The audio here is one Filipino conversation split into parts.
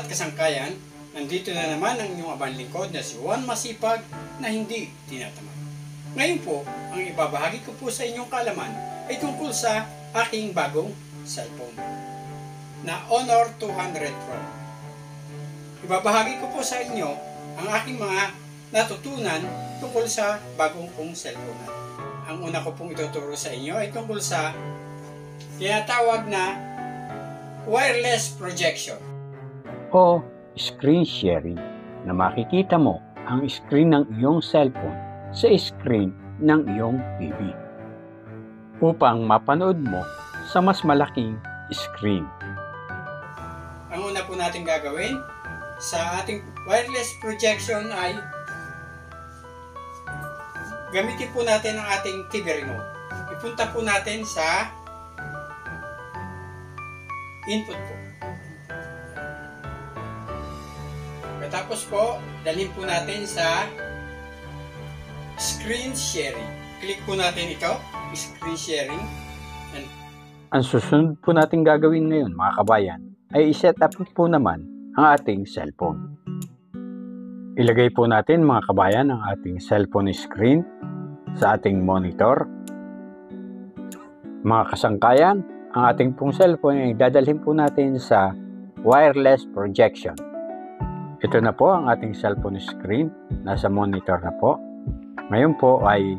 at kasangkayan, nandito na naman ang inyong abang lingkod na si Juan Masipag na hindi tinatamad. Ngayon po, ang ibabahagi ko po sa inyong kaalaman ay tungkol sa aking bagong cellphone na Honor 200 Pro. Ibabahagi ko po sa inyo ang aking mga natutunan tungkol sa bagong kong cellphone. Ang una ko pong ituturo sa inyo ay tungkol sa tinatawag na wireless projection o screen sharing na makikita mo ang screen ng iyong cellphone sa screen ng iyong TV upang mapanood mo sa mas malaking screen. Ang una po natin gagawin sa ating wireless projection ay gamitin po natin ang ating TV remote. Ipunta po natin sa input po. Tapos po, dalhin po natin sa screen sharing. Click po natin ito, screen sharing. Ang susunod po natin gagawin ngayon mga kabayan ay i-set up po naman ang ating cellphone. Ilagay po natin mga kabayan ang ating cellphone screen sa ating monitor. Mga kasangkayan, ang ating pong cellphone ay dadalhin po natin sa wireless projection. Ito na po ang ating cellphone screen, nasa monitor na po. Ngayon po ay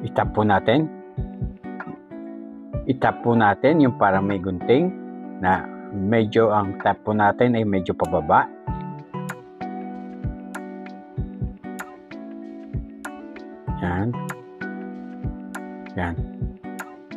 itap po natin. Itap po natin yung parang may gunting na medyo ang tap po natin ay medyo pababa. Yan. Yan.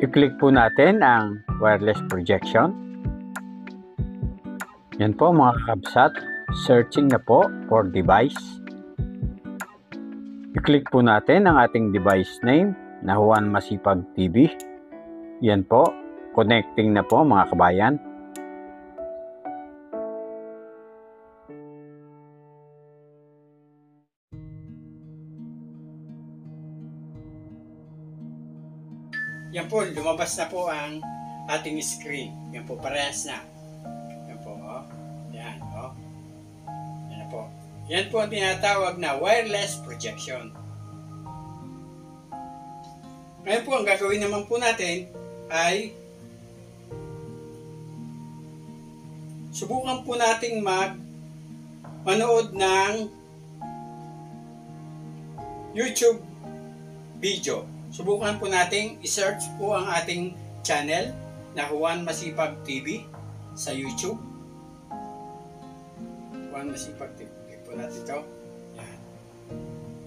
I-click po natin ang wireless projection. Yan po mga kakabsat. Searching na po for device. I-click po natin ang ating device name na Juan Masipag TV. Yan po. Connecting na po mga kabayan. Yan po, lumabas na po ang ating screen. Yan po, parehas na. Yan po, oh. Yan, oh. Yan na po. Yan po ang tinatawag na wireless projection. Ngayon po, ang gagawin naman po natin ay subukan po nating manood ng YouTube video. Subukan po nating i-search po ang ating channel na Juan Masipag TV sa YouTube. Juan Masipag TV. Click po natin ito. Yan.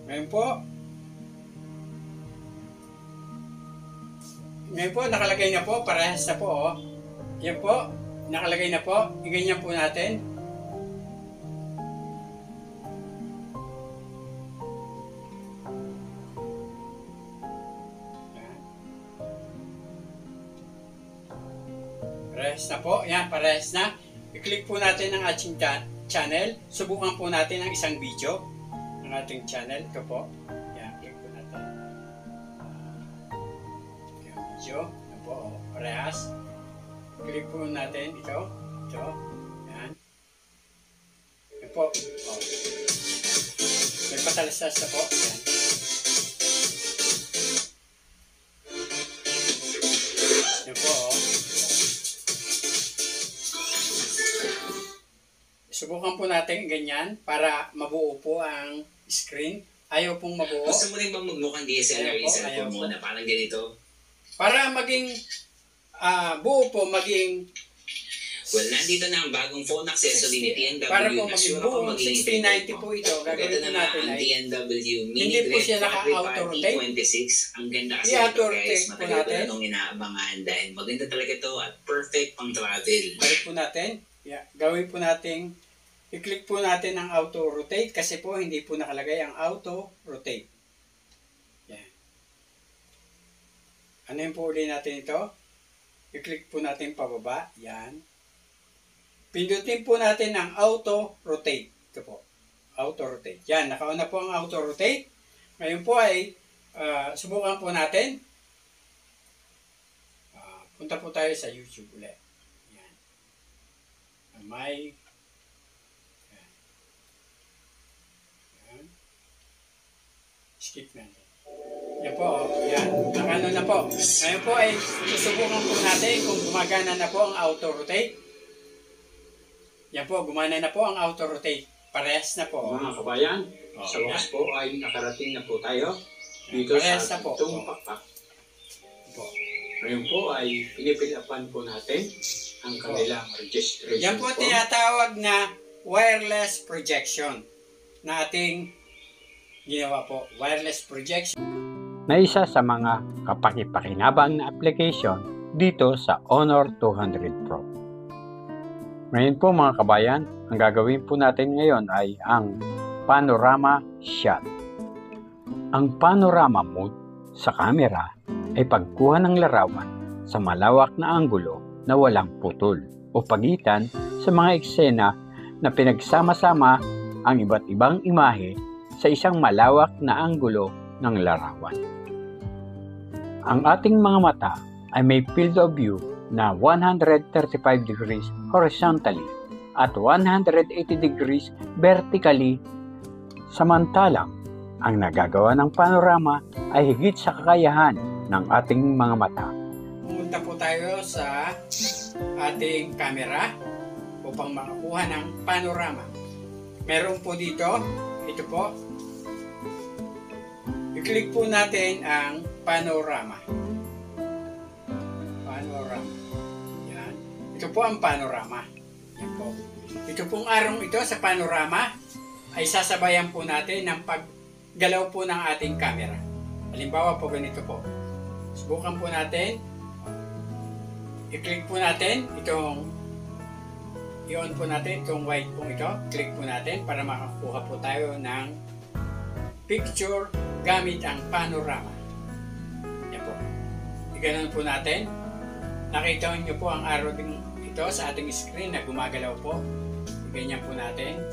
Ngayon po, nakalagay na po. Parehas na po. Oh. Yan po. Nakalagay na po. I-ganyan po natin. Parehas na po. Yan, parehas na. I-click po natin ang ating channel. Subukan po natin ang isang video ng ating channel. Ito po. Yan, click po natin. Yung video. Yan po. Parehas. Click po natin ito. Ito. Yan. Yan po. Oh. May patalastas na po. Yan. Yan po. Oh. Subukan po natin ganyan para mabuo po ang screen. Ayaw pong mabuo. Gusto mo rin bang magmukhang DSLR yung cellphone mo na parang ganito? Para maging buo po, maging... Well, nandito na ang bagong phone accessory ni TNW. Para po maging buo, 6090 po ito. Gagawin po natin ang ay... TNW Mini Hindi po siya naka-auto-rotate. P26. Ang ganda kasi ito guys. Matagal ko na itong inaabangan dahil maganda talaga ito at perfect pang travel. Balik po natin. Yeah. Gawin po natin. I-click po natin ang auto-rotate kasi po hindi po nakalagay ang auto-rotate. Yan. Ano yung po uli natin ito? I-click po natin pababa. Yan. Pindutin po natin ang auto-rotate. Ito po. Auto-rotate. Yan. Nakauna po ang auto-rotate. Ngayon po ay subukan po natin. Punta po tayo sa YouTube ulit. Yan. May Skip natin. Yan po, yan. Nakano na po. Ngayon po ay susubukan po natin kung gumagana na po ang auto-rotate. Yan po, gumana na po ang auto-rotate. Parehas na po. Mga kabayan, sa wakas po ay nakarating na po tayo dito Parehas sa na po. itong pakpak. Po. Ngayon po ay pinipilapan po natin ang kanilang registration Yan po form. tinatawag na wireless projection na ating ginawa po. Wireless projection. Na isa sa mga kapakipakinabang na application dito sa Honor 200 Pro. Ngayon po mga kabayan, ang gagawin po natin ngayon ay ang panorama shot. Ang panorama mode sa camera ay pagkuha ng larawan sa malawak na anggulo na walang putol o pagitan sa mga eksena na pinagsama-sama ang iba't ibang imahe sa isang malawak na anggulo ng larawan. Ang ating mga mata ay may field of view na 135 degrees horizontally at 180 degrees vertically, samantalang ang nagagawa ng panorama ay higit sa kakayahan ng ating mga mata. Pumunta po tayo sa ating camera upang makakuha ng panorama. Meron po dito, ito po. I-click po natin ang panorama. Panorama. Yan. Ito po ang panorama. Yan po. Ito pong arong ito sa panorama ay sasabayan po natin ng paggalaw po ng ating camera. Halimbawa po ganito po. Subukan po natin. I-click po natin itong i-on po natin itong white po ito. Click po natin para makakuha po tayo ng picture gamit ang panorama. Yan po. I-ganon po natin. Nakita niyo po ang arrow din ito sa ating screen na gumagalaw po. Ganyan po natin.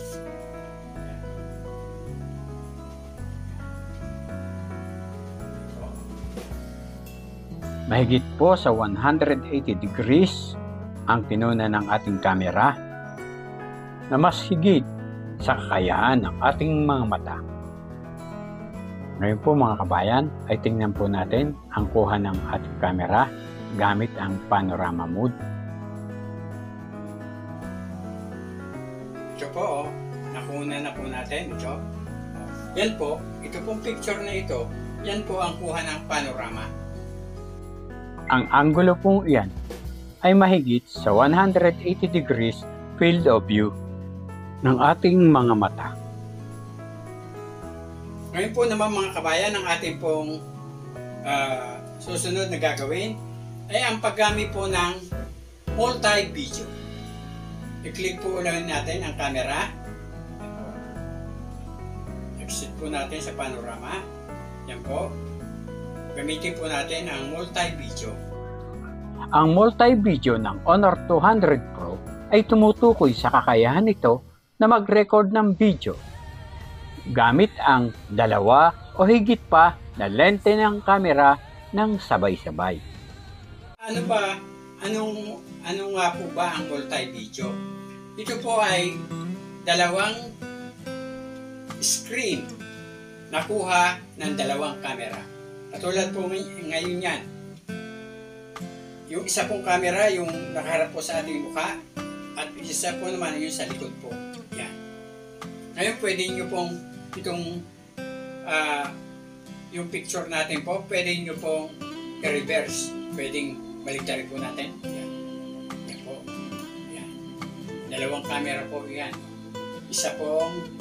Mahigit po sa 180 degrees ang tinuna ng ating camera na mas higit sa kakayahan ng ating mga mata. Ngayon po mga kabayan ay tingnan po natin ang kuha ng ating camera gamit ang panorama mode. Ito po, nakuna na po natin. Ito. Yan po, ito pong picture na ito, yan po ang kuha ng panorama. Ang anggulo pong iyan ay mahigit sa 180 degrees field of view ng ating mga mata. Ngayon po naman mga kabayan, ang ating pong susunod na gagawin ay ang paggamit po ng multi-video. I-click po ulit natin ang camera. Exit po natin sa panorama. Yan po. Gamitin po natin ang multi-video. Ang multi-video ng Honor 200 Pro ay tumutukoy sa kakayahan nito na mag-record ng video gamit ang dalawa o higit pa na lente ng camera ng sabay-sabay. Ano ba? Ano nga po ba ang multi-video? Ito po ay dalawang screen nakuha ng dalawang camera. Katulad po ngayon yan. Yung isa pong camera, yung nakaharap po sa ating mukha, at isa po naman yung sa likod po. Yan. Ngayon pwede nyo pong itong yung picture natin po, pwede nyo pong i-reverse. Pwedeng baliktarin po natin. Yan. Yan po. Yan. Dalawang camera po yan. Isa pong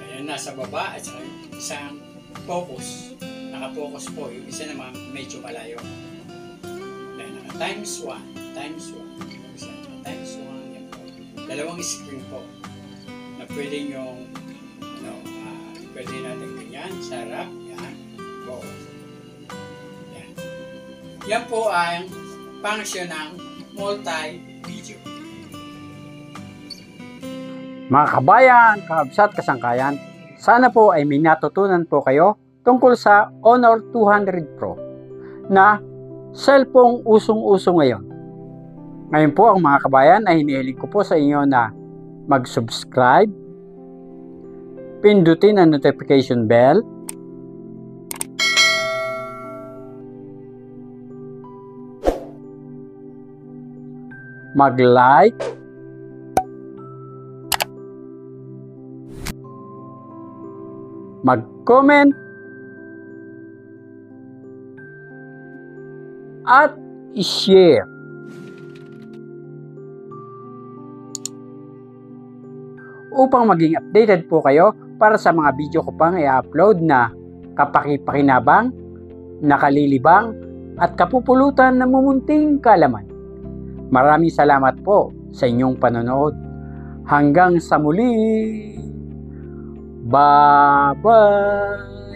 ayan, nasa baba at isang focus. Naka-focus po. Yung isa naman medyo malayo. Yan, naka-times 1. Times 1. Isa, times 1. Yan po. Dalawang screen po. Na pwede nyong pwede natin ganyan. Sa harap. Yan. Po. Yan. Yan po ang function ng multi-video. Mga kabayan, kaabsat, kasangkayan, sana po ay may natutunan po kayo tungkol sa Honor 200 Pro na cellphone usong-uso ngayon. Ngayon po ang mga kabayan ay hinihiling ko po sa inyo na mag-subscribe, pindutin ang notification bell mag-like, mag-comment, at i-share. Upang maging updated po kayo para sa mga video ko pang i-upload na kapaki-pakinabang, nakalilibang, at kapupulutan ng mumunting kaalaman. Maraming salamat po sa inyong panonood. Hanggang sa muli. Bye-bye!